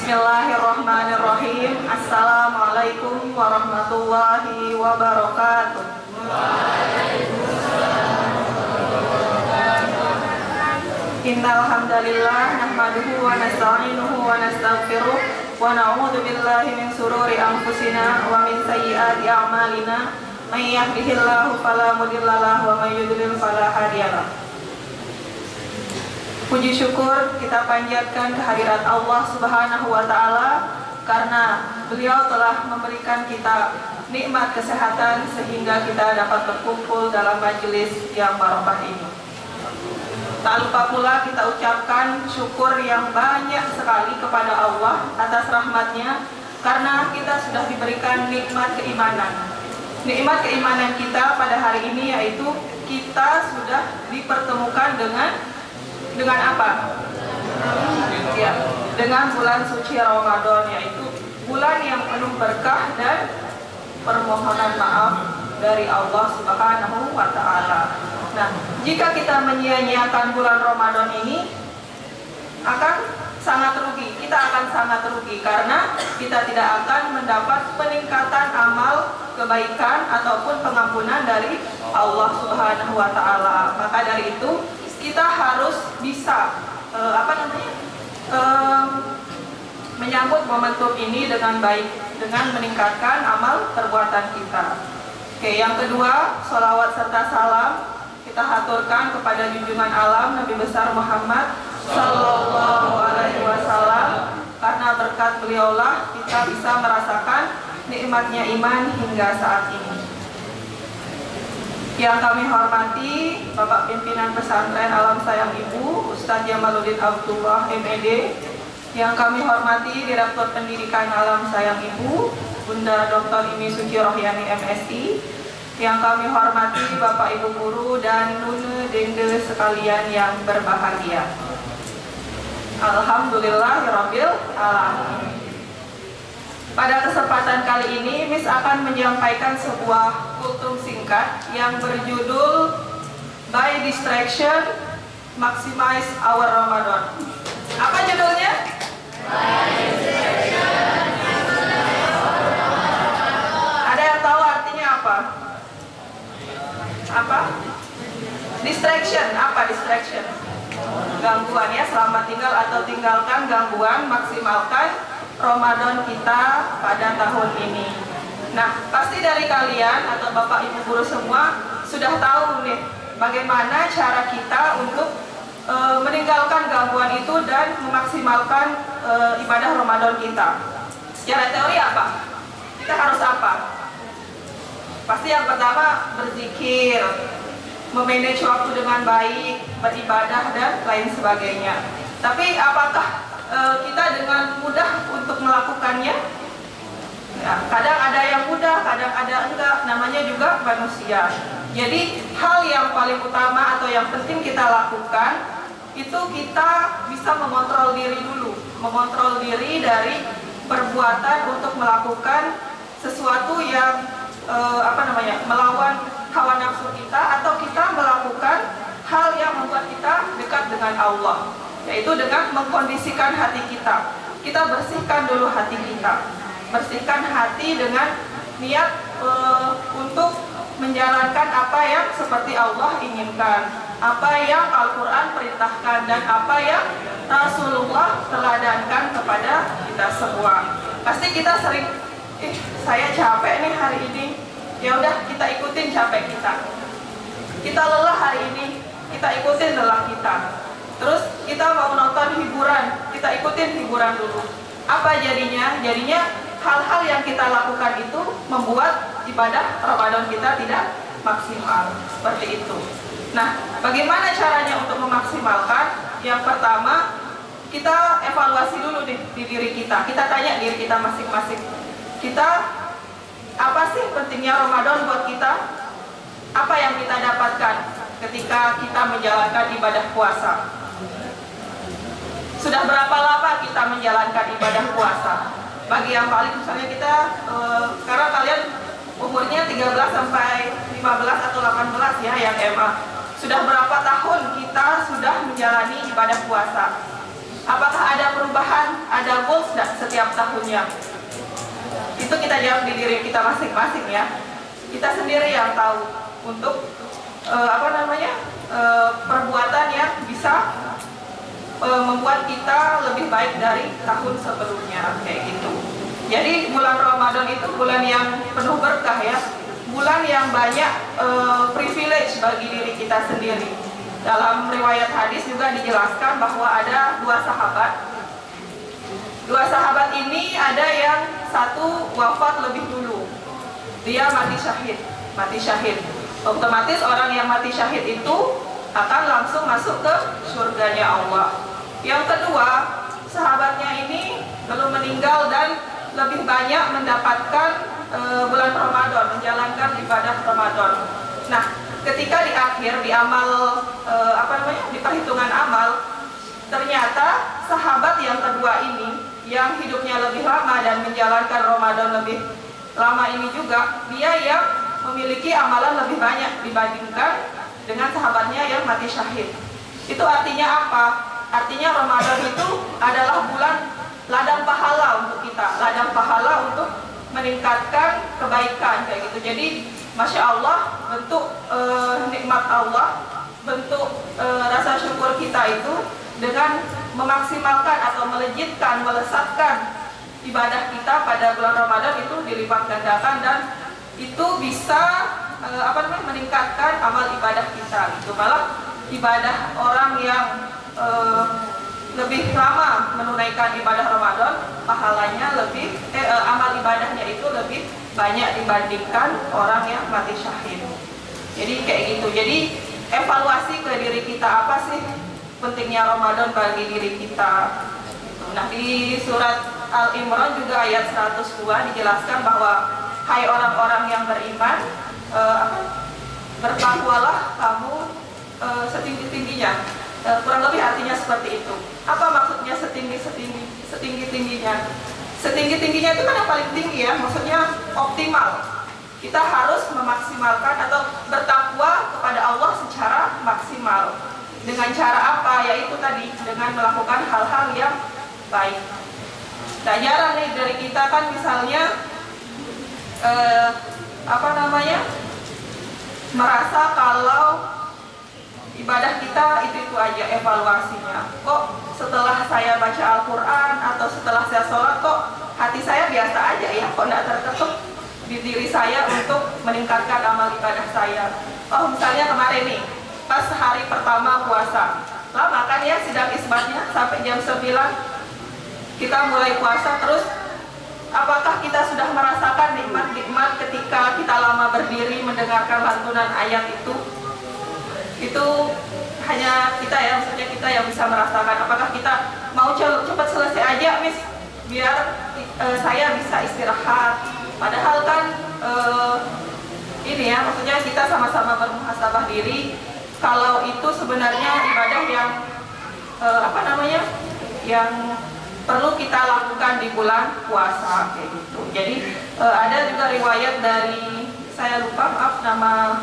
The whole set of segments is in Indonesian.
Bismillahirrahmanirrahim. Assalamualaikum warahmatullahi wabarakatuh. Innal hamdalillah nahmaduhu wa nasta'inuhu wa nastaghfiruh wa na'udzu billahi min shururi anfusina wa min sayyiati a'malina. May yahdihillahu fala mudilla lahu wa may yudlil fala hadiyalah. Puji syukur kita panjatkan kehadirat Allah Subhanahu wa Ta'ala karena Beliau telah memberikan kita nikmat kesehatan sehingga kita dapat berkumpul dalam majelis yang barokah ini. Tak lupa pula kita ucapkan syukur yang banyak sekali kepada Allah atas rahmatnya karena kita sudah diberikan nikmat keimanan. Nikmat keimanan kita pada hari ini yaitu kita sudah dipertemukan dengan apa? Ya, dengan bulan suci Ramadan, yaitu bulan yang penuh berkah dan permohonan maaf dari Allah Subhanahu wa Ta'ala. Nah, jika kita menyia-nyiakan bulan Ramadan ini akan sangat rugi. Kita akan sangat rugi karena kita tidak akan mendapat peningkatan amal kebaikan ataupun pengampunan dari Allah Subhanahu wa Ta'ala. Maka dari itu kita harus bisa menyambut momentum ini dengan baik, dengan meningkatkan amal perbuatan kita. Oke, yang kedua, sholawat serta salam kita haturkan kepada junjungan alam Nabi besar Muhammad Sallallahu Alaihi Wasallam, karena berkat beliaulah kita bisa merasakan nikmatnya iman hingga saat ini. Yang kami hormati Bapak Pimpinan Pesantren Alam Sayang Ibu Ustadz Jamaluddin Abdullah MED. Yang kami hormati Direktur Pendidikan Alam Sayang Ibu Bunda Dr. Imi Suci Rohyani MSI. Yang kami hormati Bapak Ibu Guru dan Nune Dende sekalian yang berbahagia. Alhamdulillahirabbil alamin. Pada kesempatan kali ini, Miss akan menyampaikan sebuah kultum singkat yang berjudul By Distraction, Maximize Our Ramadan. Apa judulnya? By Distraction, Maximize Our Ramadan. Ada yang tahu artinya apa? Apa? Distraction, apa distraction? Gangguan ya, selamat tinggal atau tinggalkan gangguan, maksimalkan Ramadan kita pada tahun ini. Nah, pasti dari kalian atau Bapak Ibu guru semua sudah tahu nih bagaimana cara kita untuk meninggalkan gangguan itu dan memaksimalkan ibadah Ramadan kita. Secara teori apa? Kita harus apa? Pasti yang pertama berzikir, memanage waktu dengan baik, beribadah dan lain sebagainya. Tapi apakah kita dengan mudah untuk melakukannya? Ya, kadang ada yang mudah, kadang ada enggak, namanya juga manusia. Jadi hal yang paling utama atau yang penting kita lakukan itu kita bisa mengontrol diri dulu, mengontrol diri dari perbuatan untuk melakukan sesuatu yang melawan hawa nafsu kita, atau kita melakukan hal yang membuat kita dekat dengan Allah, yaitu dengan mengkondisikan hati kita. Kita bersihkan dulu hati kita, bersihkan hati dengan niat untuk menjalankan apa yang seperti Allah inginkan, apa yang Al-Quran perintahkan, dan apa yang Rasulullah teladankan kepada kita semua. Pasti kita sering, saya capek nih hari ini, ya udah kita ikutin capek kita. Kita lelah hari ini, kita ikutin lelah kita. Terus kita mau nonton hiburan, kita ikutin hiburan dulu. Apa jadinya? Jadinya hal-hal yang kita lakukan itu membuat ibadah Ramadan kita tidak maksimal. Seperti itu. Nah, bagaimana caranya untuk memaksimalkan? Yang pertama, kita evaluasi dulu di diri kita. Kita tanya diri kita masing-masing. Kita, apa sih pentingnya Ramadan buat kita? Apa yang kita dapatkan ketika kita menjalankan ibadah puasa? Sudah berapa lama kita menjalankan ibadah puasa? Bagi yang paling misalnya kita sekarang kalian umurnya 13 sampai 15 atau 18 ya yang MA. Sudah berapa tahun kita sudah menjalani ibadah puasa? Apakah ada perubahan, ada goals nggak setiap tahunnya? Itu kita jawab di diri kita masing-masing ya. Kita sendiri yang tahu untuk perbuatan yang bisa membuat kita lebih baik dari tahun sebelumnya, kayak gitu. Jadi bulan Ramadan itu bulan yang penuh berkah ya, bulan yang banyak privilege bagi diri kita sendiri. Dalam riwayat hadis juga dijelaskan bahwa ada dua sahabat. Dua sahabat ini ada yang satu wafat lebih dulu, dia mati syahid. Otomatis orang yang mati syahid itu akan langsung masuk ke surganya Allah. Yang kedua, sahabatnya ini belum meninggal dan lebih banyak mendapatkan bulan Ramadan, menjalankan ibadah Ramadan. Nah, ketika di akhir di amal di perhitungan amal, ternyata sahabat yang kedua ini yang hidupnya lebih lama dan menjalankan Ramadan lebih lama ini juga, dia yang memiliki amalan lebih banyak dibandingkan dengan sahabatnya yang mati syahid. Itu artinya apa? Artinya Ramadan itu adalah bulan ladang pahala untuk kita, ladang pahala untuk meningkatkan kebaikan kayak gitu. Jadi Masya Allah, bentuk nikmat Allah, bentuk rasa syukur kita itu dengan memaksimalkan atau melejitkan, melesatkan ibadah kita pada bulan Ramadan itu dilipat gandakan, dan itu bisa meningkatkan amal ibadah kita. Itu malah ibadah orang yang lebih lama menunaikan ibadah Ramadan, pahalanya lebih amal ibadahnya itu lebih banyak dibandingkan orang yang mati syahid. Jadi kayak gitu. Jadi evaluasi ke diri kita, apa sih pentingnya Ramadan bagi diri kita. Nah, di surat Al-Imran juga ayat 102 dijelaskan bahwa hai orang-orang yang beriman, bertakwalah kamu setinggi-tingginya. Kurang lebih artinya seperti itu. Apa maksudnya setinggi-tingginya? Setinggi-tingginya itu kan yang paling tinggi ya, maksudnya optimal. Kita harus memaksimalkan atau bertakwa kepada Allah secara maksimal. Dengan cara apa? Yaitu tadi, dengan melakukan hal-hal yang baik. Nah, jarang nih dari kita kan misalnya merasa kalau ibadah kita itu aja evaluasinya. Kok setelah saya baca Al-Quran atau setelah saya sholat kok hati saya biasa aja ya, kok tidak terketuk di diri saya untuk meningkatkan amal ibadah saya. Oh, misalnya kemarin nih, pas hari pertama puasa, lama kan ya sidang isbatnya sampai jam 9 kita mulai puasa. Terus apakah kita sudah merasakan nikmat-nikmat ketika kita lama berdiri mendengarkan lantunan ayat itu? Itu hanya kita ya, maksudnya kita yang bisa merasakan. Apakah kita mau cepat selesai aja, Miss, biar saya bisa istirahat? Padahal kan ini ya, maksudnya kita sama-sama bermuhasabah diri kalau itu sebenarnya ibadah yang yang perlu kita lakukan di bulan puasa kayak gitu. Jadi ada juga riwayat dari, saya lupa nama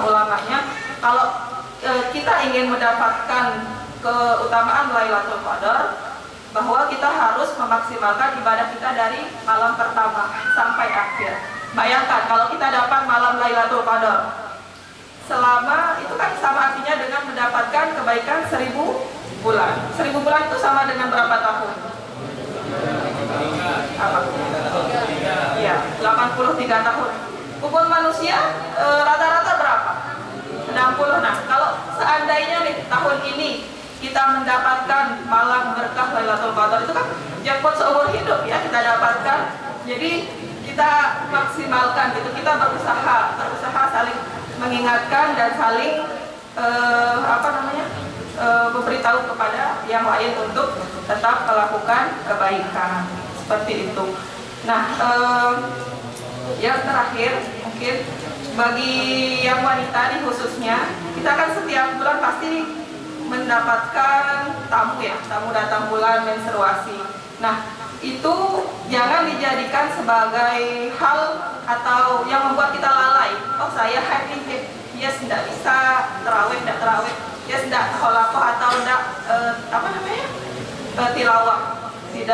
ulamanya, kalau kita ingin mendapatkan keutamaan Lailatul Qadar, bahwa kita harus memaksimalkan ibadah kita dari malam pertama sampai akhir. Bayangkan kalau kita dapat malam Lailatul Qadar, selama itu kan sama artinya dengan mendapatkan kebaikan 1000 bulan. 1000 bulan itu sama dengan berapa tahun? Apa? Iya, 83 tahun. Umur manusia rata-rata berapa? 60. Nah, kalau seandainya nih tahun ini kita mendapatkan malam berkah Lailatul Qadar, itu kan jackpot seumur hidup ya kita dapatkan. Jadi kita maksimalkan gitu, kita berusaha saling mengingatkan dan saling memberitahu kepada yang lain untuk tetap melakukan kebaikan seperti itu. Nah, yang terakhir mungkin bagi yang wanita nih khususnya, kita kan setiap bulan pasti mendapatkan tamu ya, tamu datang bulan menstruasi. Nah, itu jangan dijadikan sebagai hal atau yang membuat kita lalai. Oh, saya happy, ya tidak bisa terawih, tidak terawih, ya tidak holakoh atau tidak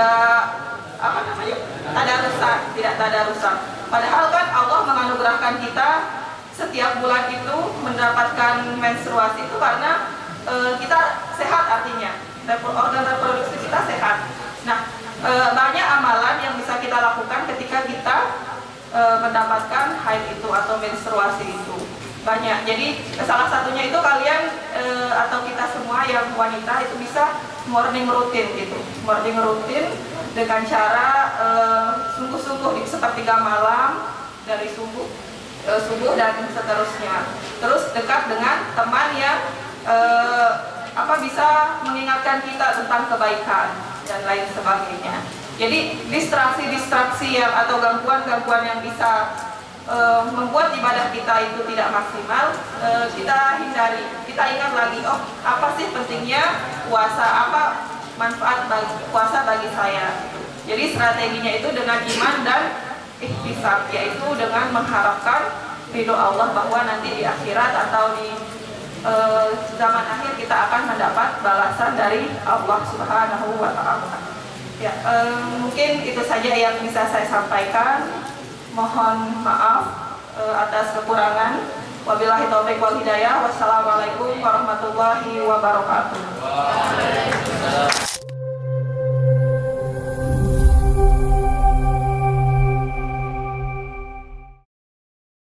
tidak apa namanya, tidak tadarusan. Padahal kan Allah menganugerahkan kita setiap bulan itu mendapatkan menstruasi itu karena kita sehat, artinya organ reproduksi kita sehat. Nah, banyak amalan yang bisa kita lakukan ketika kita mendapatkan haid itu atau menstruasi itu, banyak. Jadi salah satunya itu kalian atau kita semua yang wanita itu bisa morning rutin gitu, morning rutin dengan cara sungguh-sungguh sepertiga malam dari subuh dan seterusnya. Terus dekat dengan teman yang bisa mengingatkan kita tentang kebaikan dan lain sebagainya. Jadi distraksi atau gangguan-gangguan yang bisa membuat ibadah kita itu tidak maksimal, kita hindari. Kita ingat lagi, oh apa sih pentingnya puasa, apa manfaat puasa bagi saya. Jadi strateginya itu dengan iman dan ihtisab, yaitu dengan mengharapkan ridho Allah bahwa nanti di akhirat atau di zaman akhir kita akan mendapat balasan dari Allah Subhanahu wa Ta'ala. Ya, mungkin itu saja yang bisa saya sampaikan. Mohon maaf atas kekurangan. Wabillahi taufiq wal hidayah. Wassalamualaikum warahmatullahi wabarakatuh.